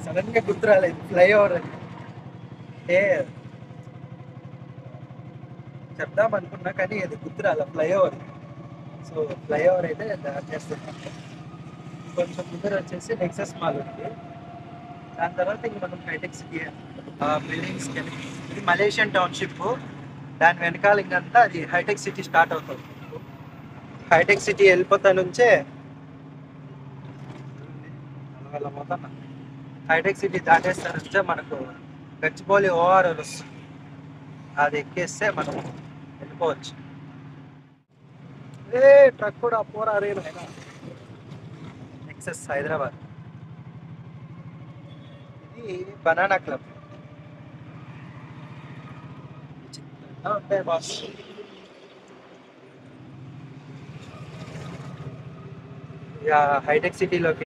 Sudden గా గుర్తు రాలేదు ఫ్లైఓవర్ అంటే చెప్దాం అనుకున్నా కానీ అది గుర్తు రాలే ఫ్లైఓవర్. సో ఫ్లైఓవర్ అయితే దాని చేస్తున్నాం. కొంచెం ముందర వచ్చేసి నెక్సెస్ మాల్ ఉంది. దాని తర్వాత ఇంక మనం హైటెక్ సిటీ బిల్డింగ్స్ ఇది మలేషియన్ టౌన్షిప్. దాని వెనకాల ఇంకంతా అది హైటెక్ సిటీ స్టార్ట్ అవుతుంది. హైటెక్ సిటీ వెళ్ళిపోతా నుంచే అలా పోతాను. హైటెక్ సిటీ దాటేస్తారంటే మనకు గచ్చిబౌలి ఓఆర్ఆర్ వస్తుంది. అది ఎక్కేస్తే మనం వెళ్ళిపోవచ్చు. ఏ ట్రక్ కూడా పోరా రే నాయనా. నెక్సెస్ హైదరాబాద్. ఇది బనానా క్లబ్. ఉంటాయి బాస్. ఇక హైటెక్ సిటీలోకి